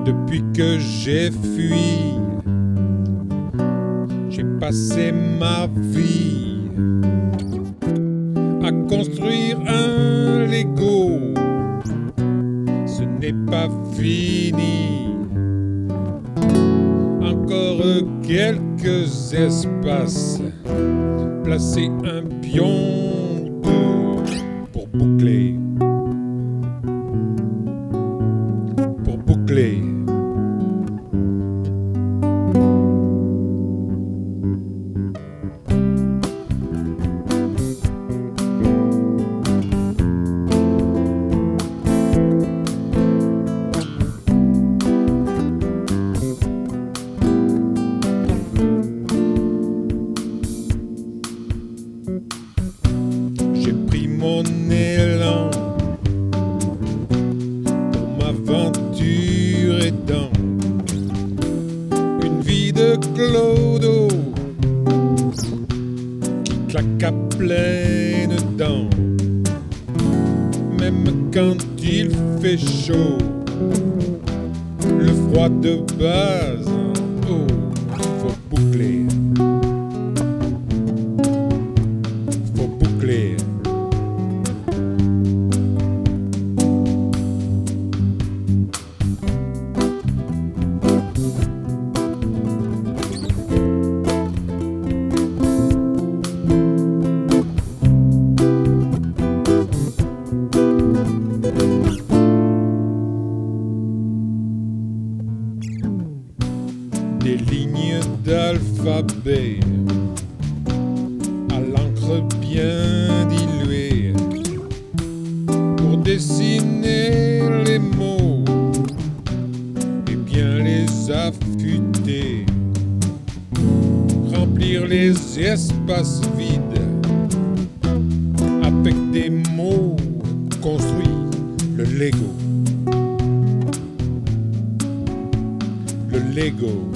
Depuis que j'ai fui, j'ai passé ma vie à construire un Lego. Ce n'est pas fini. Encore quelques espaces. Placer un pion pour boucler. Pour boucler. J'ai pris mon élan pour m'aventurer dans une vie de clodo qui claque à pleines dents. Même quand il fait chaud, le froid de base, oh, faut boucler. Faut boucler. Des lignes d'alphabet à l'encre bien diluée pour dessiner les mots et bien les affûter, remplir les espaces vides avec des mots construits, le Lego. Le Lego.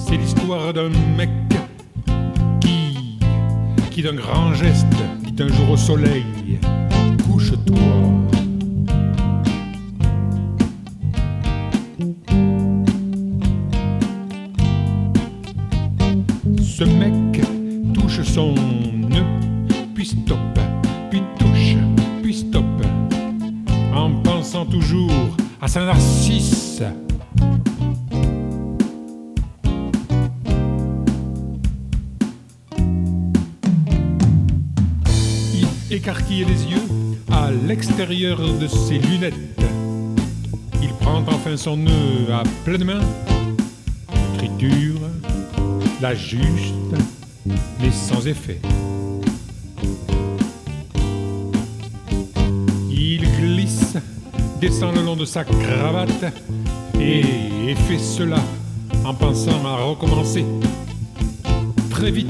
C'est l'histoire d'un mec qui d'un grand geste dit un jour au soleil, couche-toi. Ce mec touche son nœud, puis stop, puis touche, puis stop, en pensant toujours à Saint Narcisse. Il écarquille les yeux à l'extérieur de ses lunettes. Il prend enfin son nœud à pleine main, triture, l'ajuste, mais sans effet. Il glisse, descend le long de sa cravate et fait cela en pensant à recommencer très vite.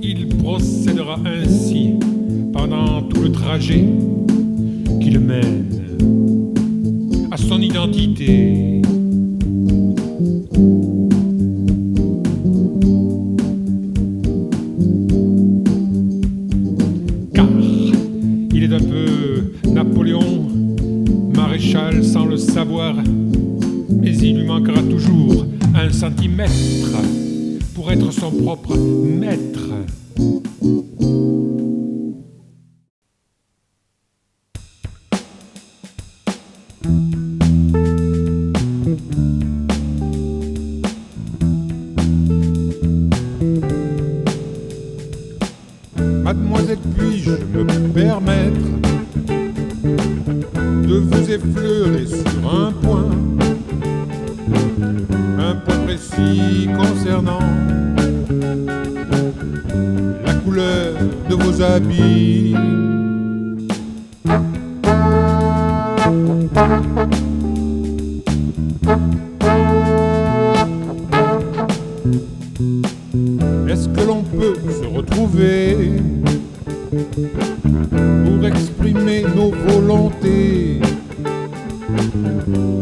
Il procédera ainsi pendant tout le trajet qui le mène à son identité. Car il est un peu Napoléon, maréchal sans le savoir, mais il lui manquera toujours un centimètre pour être son propre maître. effleuré sur un point précis concernant la couleur de vos habits. Est-ce que l'on peut se retrouver pour exprimer nos volontés,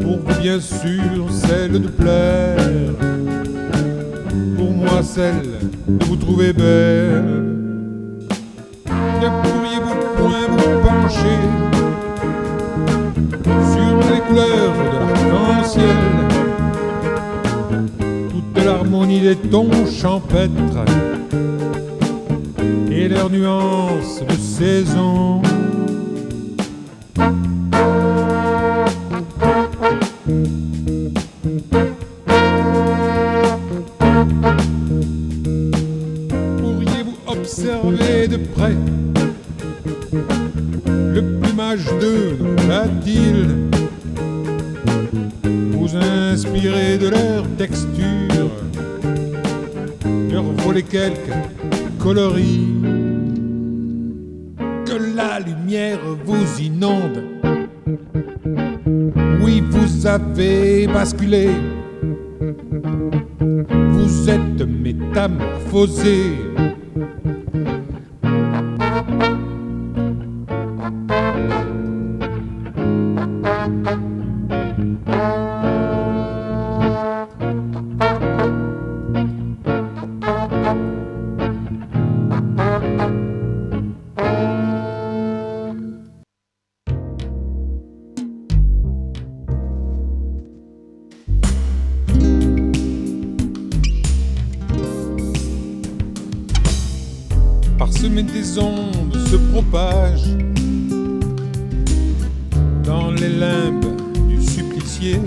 pour vous bien sûr celle de plaire, pour moi celle de vous trouver belle? Ne pourriez-vous point vous pencher sur les couleurs de l'arc-en-ciel, toute l'harmonie des tons champêtres et leurs nuances de saison? Pourriez-vous observer de près le plumage de nos volatiles, vous inspirer de leur texture, leur voler quelques coloris, que la lumière vous inonde? Oui, vous avez basculé, vous êtes métamorphosé. Parsemé des ondes se propage dans les limbes du supplicié.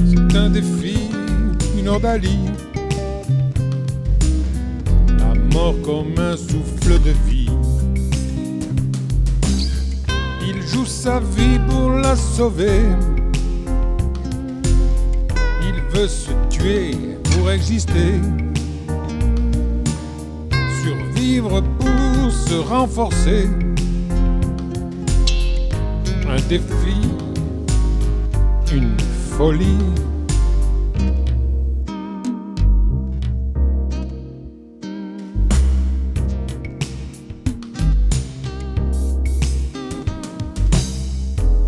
C'est un défi, une ordalie, la mort comme un souffle de vie. Il joue sa vie pour la sauver, il veut se tuer pour exister, survivre pour se renforcer. Un défi, une folie.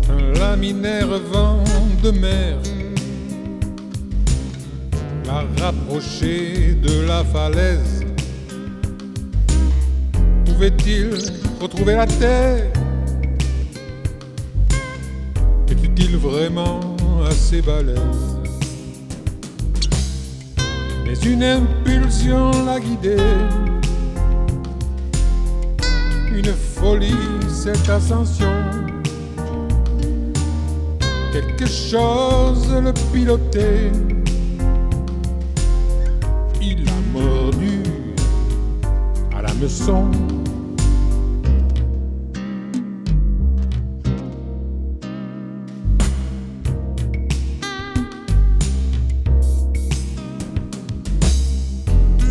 Un laminaire vent de mer l'a rapproché de la falaise. Pouvait-il retrouver la terre? Était-il vraiment assez balèze? Mais une impulsion l'a guidé, une folie, cette ascension. Quelque chose le pilotait, il a mordu à l'hameçon.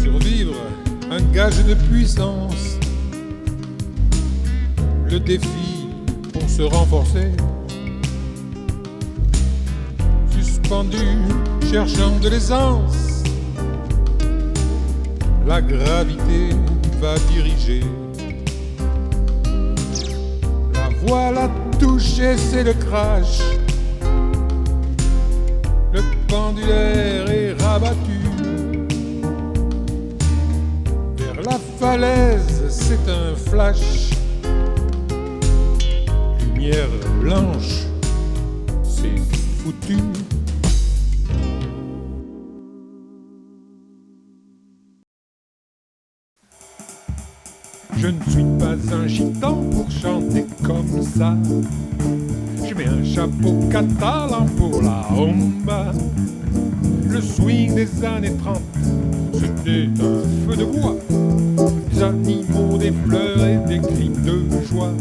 Survivre, un gage de puissance, le défi pour se renforcer. Suspendu, cherchant de l'aisance, la gravité va diriger. La voile a touché, c'est le crash. Le pendulaire est rabattu vers la falaise, c'est un flash. Lumière blanche, c'est foutu. Je ne suis pas un gitan pour chanter comme ça. Je mets un chapeau catalan pour la rumba. Le swing des années 30, c'était un feu de bois. Des animaux, des fleurs et des cris de joie.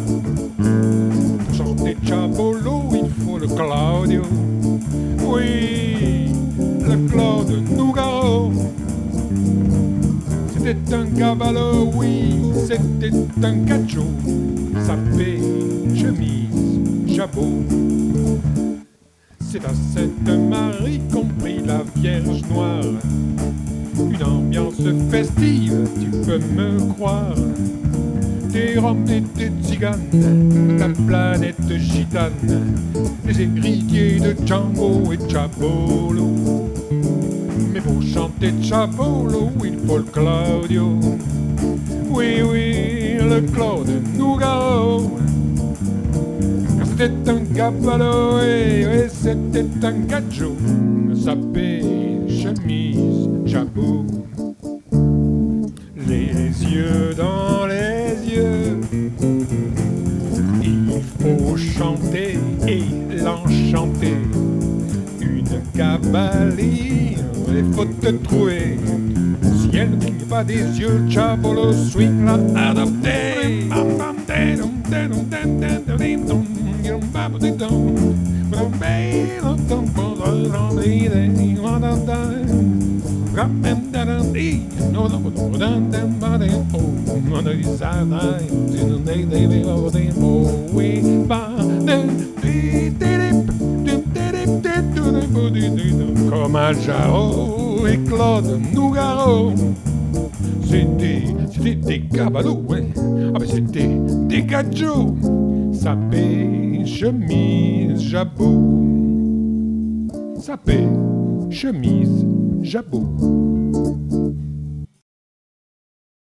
un cacho, sapé, chemise, jabot. C'est à Sainte-Marie qu'ont pris la Vierge Noire. Une ambiance festive, tu peux me croire. Des roms et des tziganes, la planète gitane, les héritiers de Django et Chabolo. Mais pour chanter Chabolo, il faut le Claudio. Oui, oui, le Claude Nougaro. Car c'était un cavallo et c'était un gadjo, sapé, chemise, jabot. Les yeux dans les yeux, il faut chanter et l'enchanter. Une cavalière, il faut te trouver. Si elle ne cligne pas des yeux, Chabolo swing l'a adopté. Comme un Jao et Claude Nougaro. C'était des cabalos, ouais. Ah ben c'était des gadjos, sapé, chemise, jabot. Sapé, chemise, jabot.